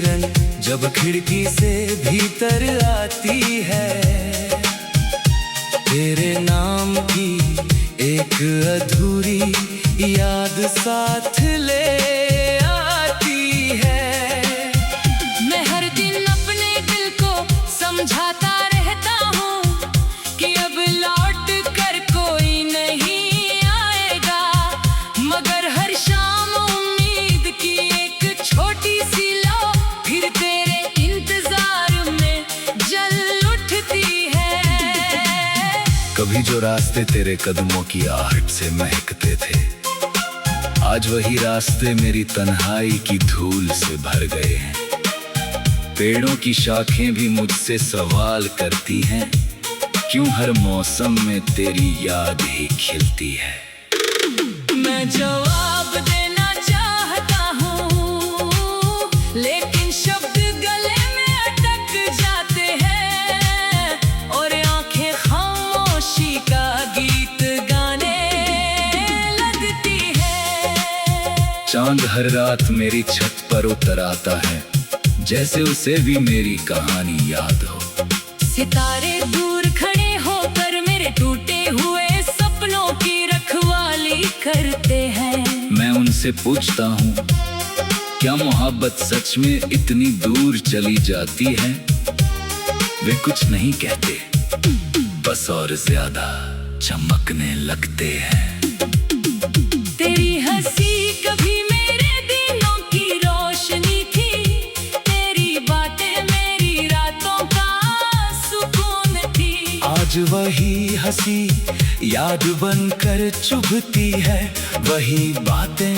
किरण जब खिड़की से भीतर आती है, तेरे नाम की एक अधूरी याद साथ ले आती है। मैं हर दिन अपने दिल को समझाता रहता हूँ कि अब लौट कर कोई नहीं आएगा, मगर हर शाम उम्मीद की एक छोटी सी लौ फिर तेरे इंतजार में जल उठती है। कभी जो रास्ते तेरे कदमों की आहट से महकते थे, आज वही रास्ते मेरी तन्हाई की धूल से भर गए हैं। पेड़ों की शाखें भी मुझसे सवाल करती हैं, क्यों हर मौसम में तेरी याद ही खिलती है। मैं जवाब देना चाहता हूँ, लेकिन शब्द गले में अटक जाते हैं और आंखें खामोशी का गीत गाने लगती है। चांद हर रात मेरी छत पर उतर आता है, जैसे उसे भी मेरी कहानी याद हो। सितारे दूर खड़े होकर मेरे टूटे हुए सपनों की रखवाली करते हैं। मैं उनसे पूछता हूँ, क्या मोहब्बत सच में इतनी दूर चली जाती है? वे कुछ नहीं कहते, बस और ज्यादा चमकने लगते हैं। तेरी हंसी कभी मेरे दिनों की रोशनी थी, तेरी बातें मेरी रातों का सुकून थी। आज वही हंसी याद बनकर चुभती है, वही बातें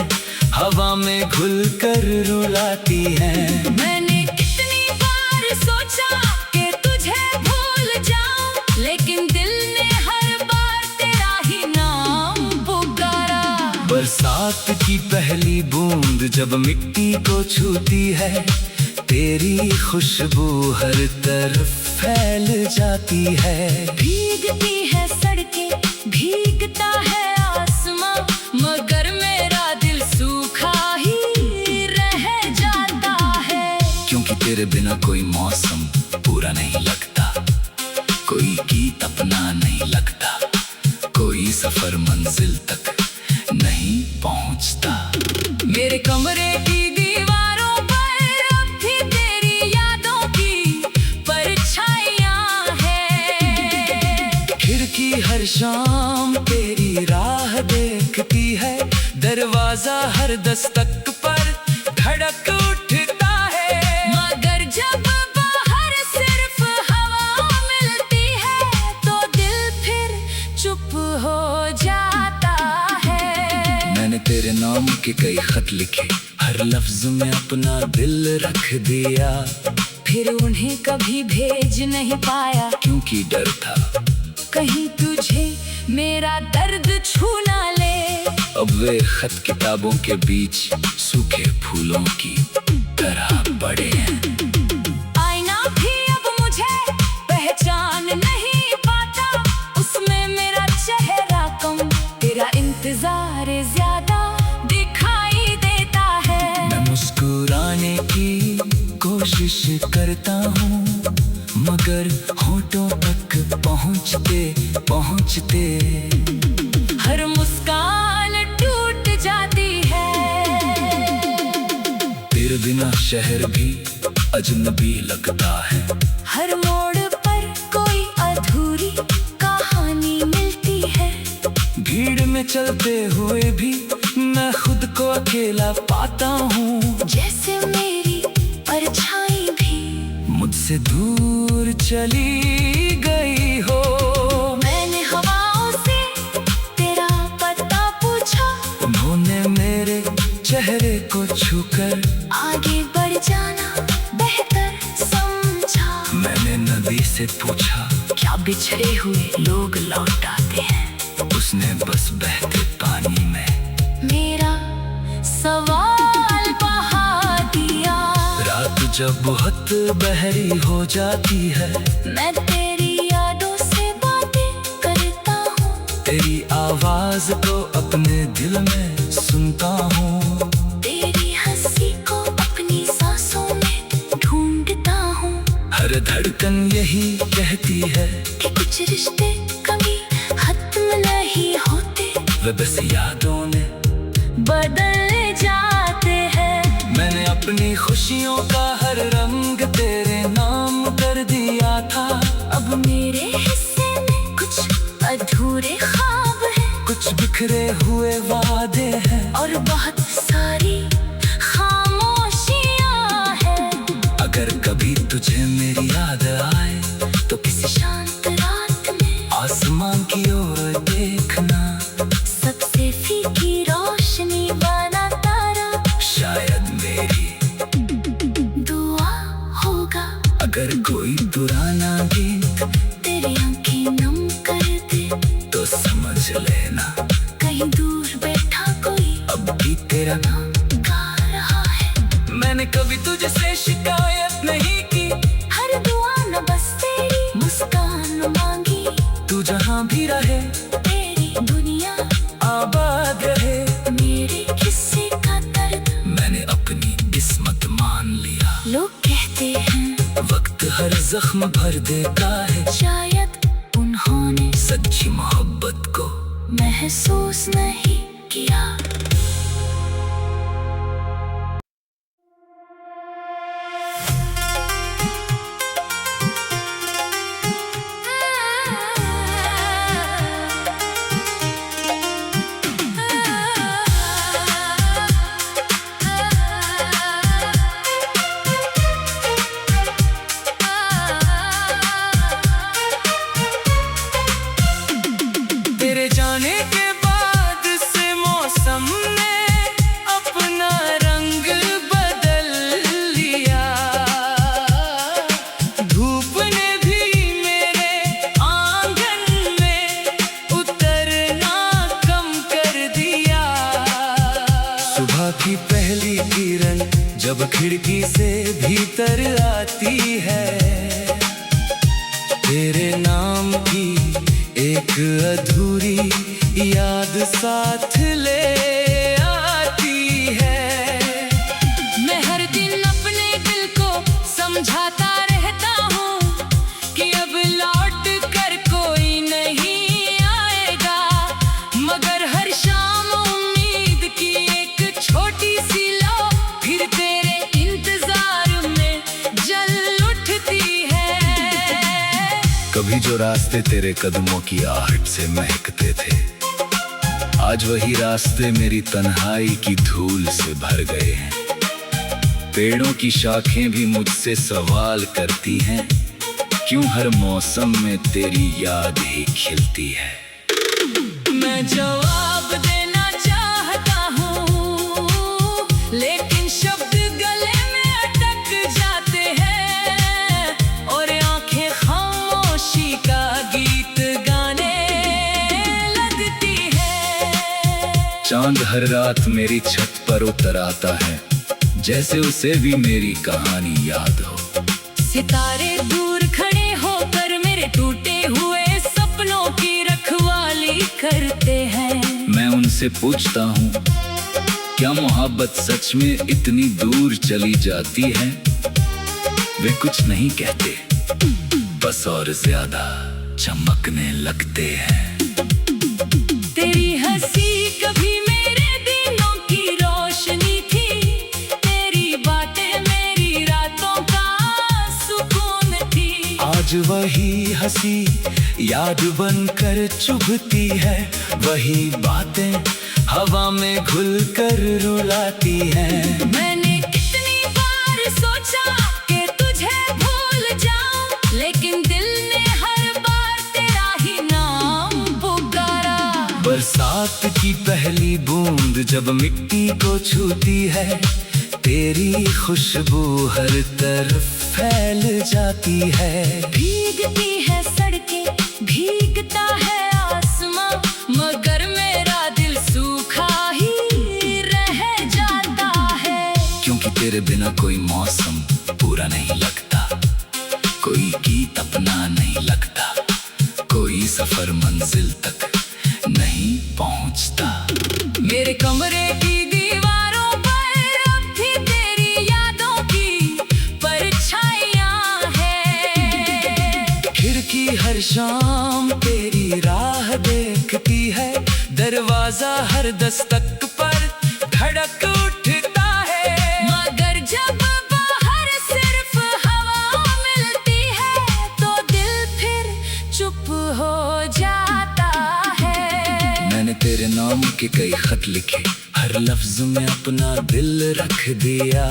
हवा में घुल कर रुलाती हैं। मैंने कितनी बार सोचा कि तुझे भूल जाऊं, लेकिन दिल ने हर बार तेरा ही नाम पुकारा। बरसात की पहली बूंद जब मिट्टी को छूती है, तेरी खुशबू हर तरफ फैल जाती है। भीगती है सड़कें, भीगता है आसमां, मगर मेरा दिल सूखा ही रह जाता है। क्योंकि तेरे बिना कोई मौसम पूरा नहीं लगता, कोई गीत अपना नहीं लगता, कोई सफर मंजिल तक नहीं पहुंचता। मेरे कमरे की दीवारों पर अब भी तेरी यादों की परछाइयां हैं। खिड़की हर शाम तेरी राह देखती है, दरवाजा हर दस्तक पर धड़क उठता है। मगर जब बाहर सिर्फ हवा मिलती है, तो दिल फिर चुप हो जाता है। मैंने तेरे नाम के कई खत लिखे, हर लफ्ज में अपना दिल रख दिया, फिर उन्हें कभी भेज नहीं पाया, क्योंकि डर था कहीं तुझे मेरा दर्द छू ना ले। अब वे खत किताबों के बीच सूखे फूलों की तरह पड़े हैं। आईना भी अब मुझे पहचान नहीं पाता, उसमें मेरा चेहरा कम, तेरा इंतजार ज्यादा दिखाई देता है। मैं मुस्कुराने की कोशिश करता हूँ, मगर होठों तक पहुँचते पहुँचते हर मुस्कान टूट जाती है। तेरे बिना शहर भी अजनबी लगता है, हर मोड़ पर कोई अधूरी कहानी मिलती है। भीड़ में चलते हुए भी मैं खुद को अकेला पाता हूँ, जैसे मेरी परछाई भी मुझसे दूर चली गई हो। मैंने हवाओं से तेरा पता पूछा, उन्होंने मेरे चेहरे को छूकर आगे बढ़ जाना बेहतर समझा। मैंने नदी से पूछा, क्या बिछड़े हुए लोग लौट आते हैं? उसने बस बहते पानी में मेरा सवाल बहा दिया। रात जब बहुत बहरी हो जाती है, मैं तेरी यादों से बातें करता हूँ, तेरी आवाज को अपने दिल में सुनता हूँ। तेरी हंसी को अपनी सांसों में हर धड़कन यही कहती है कि कुछ रिश्ते कभी खत्म नहीं होते, वे बस यादों में बदल जाते हैं। मैंने अपनी खुशियों का हर रंग तेरे नाम कर दिया था। अब मेरे हिस्से में कुछ अधूरे ख्वाब हैं, कुछ बिखरे हुए वादे हैं और बहुत सारी खामोशियां हैं। अगर कभी तुझे मेरी याद आए तो किसी शांत रात में आसमान की ओर देखना, सबसे फीकी रोशनी वाला तारा शायद मेरी दुआ होगा। अगर कोई पुराना गीत तेरी आंखें नम कर दे तो समझ लेना कहीं दूर बैठा कोई अब भी तेरा नाम गा रहा है। मैंने कभी तुझसे शिकायत नहीं की, हर दुआ न बस तेरी मुस्कान मांगी। तू जहाँ भी रहे तेरी दुनिया आबाद रहे। मेरे किस्से का दर्द मैंने अपनी किस्मत मान लिया। लोग कहते हैं वक्त हर जख्म भर देता है, शायद उन्होंने सच्ची मोहब्बत को महसूस नहीं किया। तेरे जाने के बाद से मौसम ने अपना रंग बदल लिया। धूप ने भी मेरे आंगन में उतरना कम कर दिया। सुबह की पहली किरण जब खिड़की से भीतर आती है, तेरे नाम की एक अधूरी याद साथ ले आती है। मैं हर दिन अपने दिल को समझाता रहता हूँ कि अब लौट कर कोई नहीं आएगा, मगर हर शाम उम्मीद की एक छोटी सी लौ फिर तेरे इंतजार में जल उठती है। कभी जो रास्ते तेरे कदमों की आहट से महकते थे, आज वही रास्ते मेरी तन्हाई की धूल से भर गए हैं। पेड़ों की शाखें भी मुझसे सवाल करती हैं, क्यों हर मौसम में तेरी याद ही खिलती है। मैं जवाब देना चाहता हूँ, लेकिन शब्द गले में अटक जाते हैं और आंखें खामोशी का गीत गाने लगती है। चांद हर रात मेरी छत पर उतर आता है, जैसे उसे भी मेरी कहानी याद हो। सितारे दूर खड़े होकर मेरे टूटे हुए सपनों की रखवाली करते हैं। मैं उनसे पूछता हूँ, क्या मोहब्बत सच में इतनी दूर चली जाती है? वे कुछ नहीं कहते, बस और ज्यादा चमकने लगते हैं। तेरी हंसी कभी मेरे दिनों की रोशनी थी, तेरी बातें मेरी रातों का सुकून थी। आज वही हंसी याद बनकर चुभती है, वही बातें हवा में घुल कर रुलाती हैं। मैंने कितनी बार सोचा कि तुझे भूल जाऊं, लेकिन दिल ने हर बार तेरा ही नाम पुकारा। बरसात की पहली बूंद जब मिट्टी को छूती है, तेरी खुशबू हर तरफ फैल जाती है। भीगती है सड़कें, भीगता है आसमां, मगर मेरा दिल सूखा ही रह जाता है। क्योंकि तेरे बिना कोई मौसम पूरा नहीं लगता, कोई गीत अपना नहीं लगता, कोई सफर मंजिल तक नहीं पहुंचता। मेरे कमरे की दीवारों पर अब भी तेरी यादों की परछाइयां हैं। शाम तेरी राह देखती है, दरवाजा हर दस्तक पर धड़क उठता है। मगर जब बाहर सिर्फ हवा मिलती है तो दिल फिर चुप हो जाता है। मैंने तेरे नाम के कई खत लिखे, हर लफ्ज में अपना दिल रख दिया,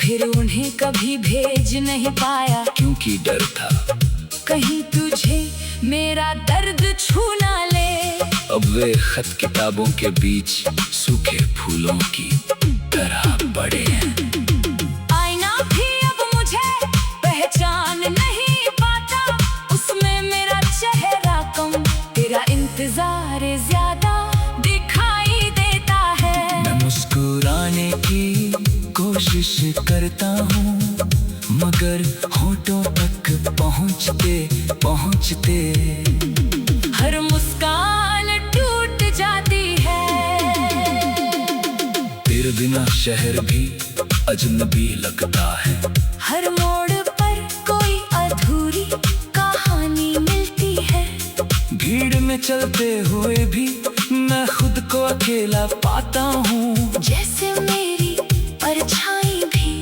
फिर उन्हें कभी भेज नहीं पाया, क्योंकि डर था कहीं तुझे मेरा दर्द छू ना ले। अब वे खत किताबों के बीच सूखे फूलों की तरह पड़े हैं। आईना भी अब मुझे पहचान नहीं पाता, उसमें मेरा चेहरा कम, तेरा इंतजार ज्यादा दिखाई देता है। मैं मुस्कुराने की कोशिश करता हूँ, मगर होठों तक पहुँचते पहुँचते हर मुस्कान टूट जाती है। तेरे बिना शहर भी अजनबी लगता है, हर मोड़ पर कोई अधूरी कहानी मिलती है। भीड़ में चलते हुए भी मैं खुद को अकेला पाता हूँ, जैसे मेरी परछाई भी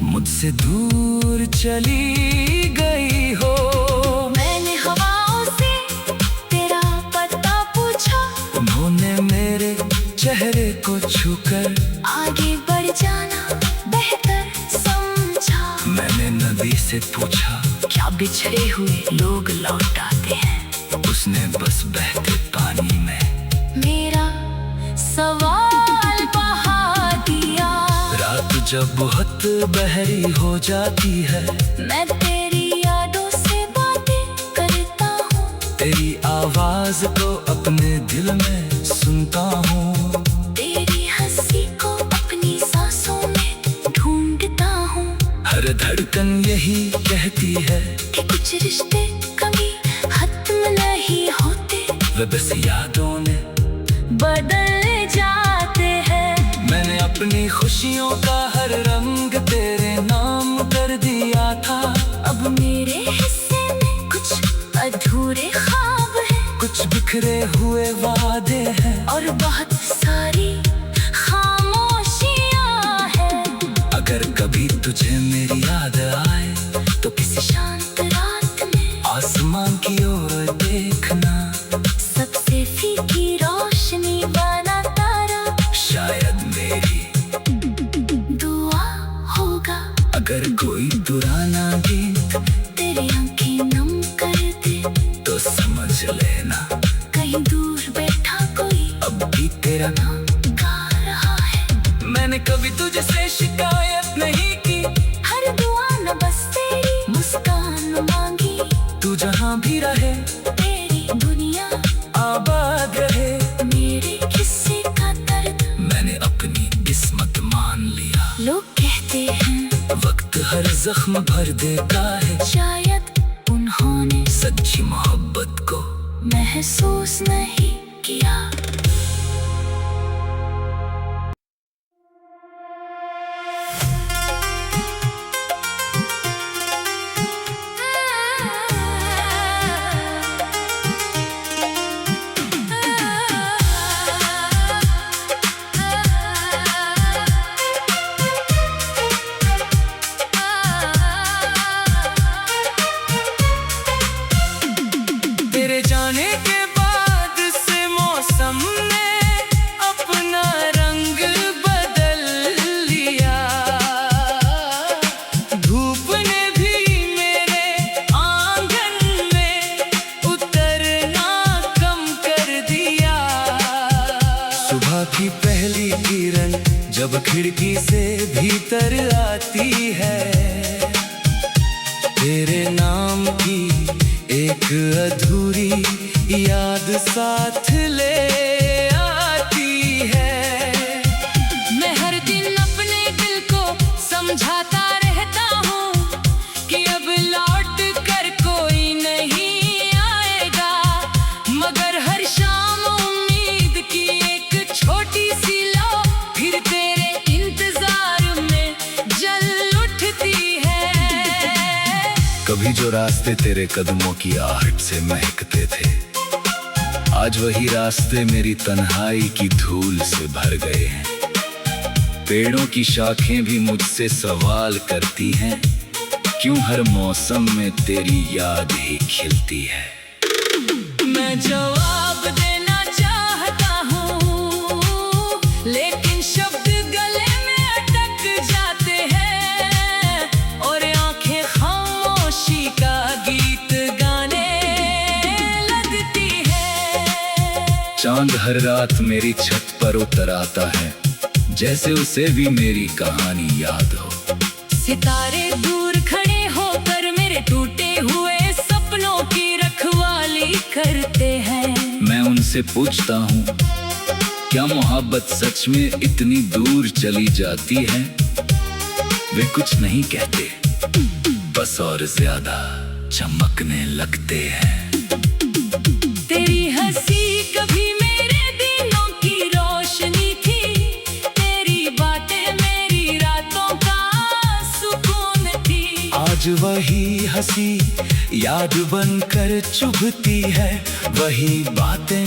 मुझसे दूर चली गई हो। मैंने हवाओं से तेरा पता पूछा, उन्होंने मेरे चेहरे को छूकर आगे बढ़ जाना बेहतर समझा। मैंने नदी से पूछा, क्या बिछड़े हुए लोग लौट आते हैं? उसने बस बहते पानी में मेरा सवाल बहा दिया। रात जब बहुत बहरी हो जाती है, मैं तेरी यादों से बातें करता हूँ, तेरी आवाज को अपने दिल में सुनता हूँ, तेरी हंसी को अपनी सांसों में ढूंढता हूँ। हर धड़कन यही कहती है कि कुछ रिश्ते कभी खत्म नहीं होते, वे बस यादों में बदल जाते हैं। मैंने अपनी खुशियों का हर रंग तेरे नाम कर दिया था, अब मेरे हिस्से में कुछ अधूरे ख्वाब हैं, कुछ बिखरे हुए वादे हैं, और बहुत सारी खामोशियां हैं। अगर कभी तुझे मेरी याद आए तो किसी शांत रात में आसमान की ओर देखना, सबसे फीकी रोशनी बना तारा शायद मेरी दुआ होगा। अगर कोई पुराना गीत तेरी आंखें नम कर दे तो समझ लेना, कहीं दूर बैठा कोई अब भी तेरा नाम गा रहा है। मैंने कभी तुझसे शिकायत नहीं की, हर दुआ न बस तेरी मुस्कान मांगी, तू जहाँ भी रहे तेरी दुनिया आबाद रहे। मेरे किस्से का दर्द मैंने अपनी किस्मत मान लिया, लोग कहते हैं वक्त हर जख्म भर देता है, शायद उन्होंने सच्ची मोहब्बत को महसूस नहीं किया। तेरे जाने के बाद से मौसम कभी जो रास्ते तेरे कदमों की आहट से महकते थे, आज वही रास्ते मेरी तन्हाई की धूल से भर गए हैं। पेड़ों की शाखें भी मुझसे सवाल करती हैं, क्यों हर मौसम में तेरी याद ही खिलती है। मैं जवाब देना चाहता हूँ, लेकिन शब्द गले में अटक जाते हैं और आंखें खामोशी का गीत गाने लगती है। चांद हर रात मेरी छत पर उतर आता है, जैसे उसे भी मेरी कहानी याद हो। सितारे दूर खड़े होकर मेरे टूटे हुए सपनों की रखवाली करते हैं। मैं उनसे पूछता हूँ, क्या मोहब्बत सच में इतनी दूर चली जाती है? वे कुछ नहीं कहते, बस और ज्यादा चमकने लगते हैं। तेरी हंसी कभी मेरे दिनों की रोशनी थी, तेरी बातें मेरी रातों का सुकून थी। आज वही हंसी याद बनकर चुभती है, वही बातें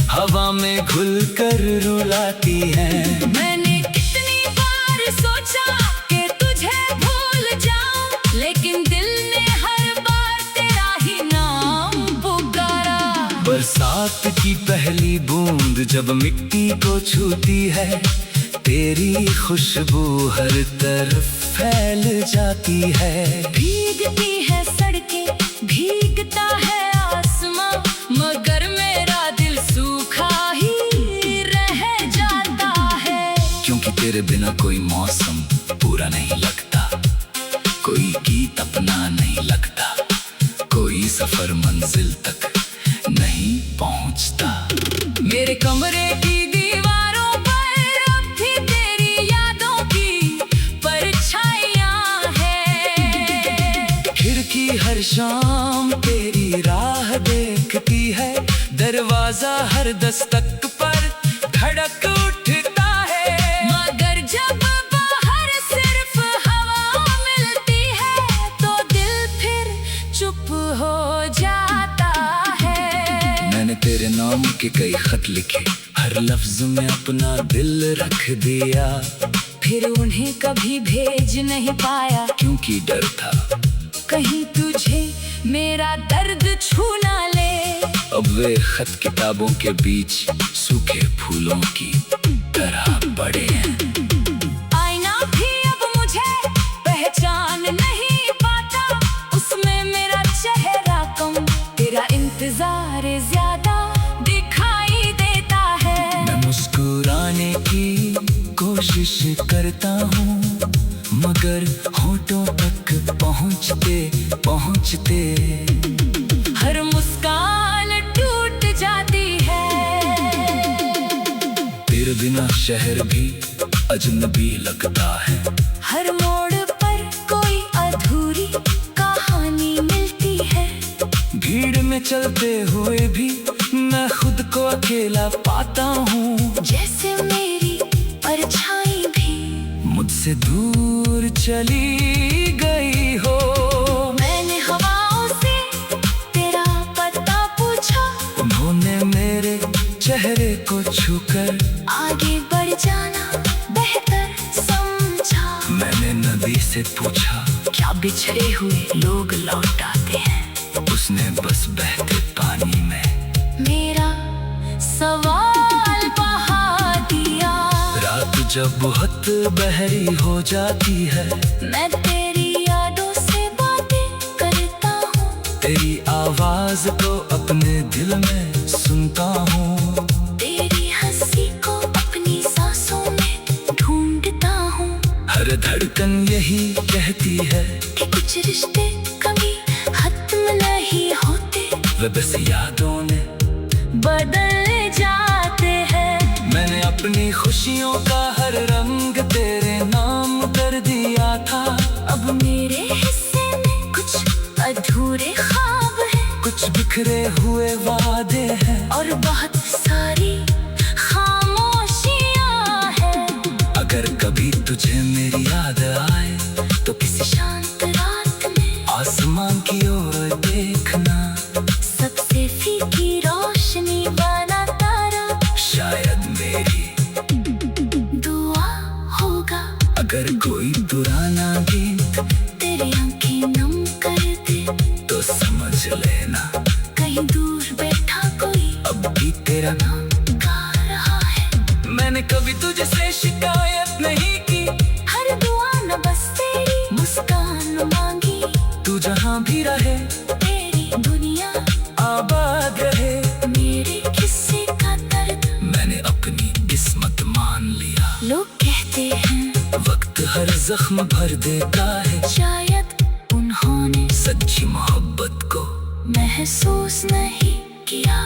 हवा में घुलकर रुलाती हैं। मैंने कितनी बार सोचा कि तुझे भूल जाऊं, लेकिन दिल ने हर बार तेरा ही नाम पुकारा। बरसात की पहली बूंद जब मिट्टी को छूती है, तेरी खुशबू हर तरफ फैल जाती है। भीगती है सड़कें, भीगता है आसमां, मगर मेरा दिल सूखा ही रह जाता है। क्योंकि तेरे बिना कोई मौसम पूरा नहीं लगता, कोई गीत अपना नहीं लगता, कोई सफर मंजिल तक नहीं पहुंचता। मेरे कमरे की दीवारों पर अब भी तेरी यादों की परछाइयां हैं। खिड़की हर शाम तेरी राह देखती है, दरवाजा हर दस्तक पर धड़क उठता है। मगर जब बाहर सिर्फ हवा मिलती है, तो दिल फिर चुप हो जाता है। मैंने तेरे नाम के कई खत लिखे, हर लफ्ज में अपना दिल रख दिया, फिर उन्हें कभी भेज नहीं पाया, क्योंकि डर था कहीं तुझे मेरा दर्द छू ना ले। अब वे खत किताबों के बीच सूखे फूलों की तरह पड़े हैं। आईना भी अब मुझे पहचान नहीं पाता, उसमें मेरा चेहरा कम, तेरा इंतजार ज्यादा दिखाई देता है। मैं मुस्कुराने की कोशिश करता हूँ, मगर होठों तक पहुँचते पहुँचते हर मुस्कान टूट जाती है। तेरे बिना शहर भी अजनबी लगता है। हर मोड़ पर कोई अधूरी कहानी मिलती है। भीड़ में चलते हुए भी मैं खुद को अकेला पाता हूँ, जैसे मेरी परछाई भी मुझसे दूर चली गई हो। मैंने हवाओं से तेरा पता पूछा, उन्होंने मेरे चेहरे को छूकर आगे बढ़ जाना बेहतर समझा। मैंने नदी से पूछा, क्या बिछड़े हुए लोग लौट आते हैं? उसने बस बहते पानी में मेरा सवाल बहा दिया। रात जब बहुत बहरी हो जाती है, मैं तेरी यादों से बातें करता हूँ, तेरी आवाज को अपने दिल में सुनता हूँ, तेरी हंसी को अपनी सांसों में ढूंढता हूँ। हर धड़कन यही कहती है कि कुछ रिश्ते कभी खत्म नहीं होते, वे बस यादों ने बदल जाते हैं। मैंने अपनी खुशियों का हर रंग तेरे नाम कर दिया था। अब मेरे हिस्से में कुछ अधूरे ख्वाब हैं, कुछ बिखरे हुए वादे हैं, और बहुत सारी खामोशियां हैं। अगर कभी तुझे मेरी याद आए, तो किसी शांत रात में आसमान की चले ना। कहीं दूर बैठा कोई अब भी तेरा नाम गा रहा है। मैंने कभी तुझसे शिकायत नहीं की, हर दुआ न बस तेरी मुस्कान मांगी। तू जहाँ भी रहे तेरी दुनिया आबाद रहे। मेरे किस्से का दर्द मैंने अपनी किस्मत मान लिया। लोग कहते हैं वक्त हर जख्म भर देता है, शायद उन्होंने सच्ची मोहब्बत को महसूस नहीं किया।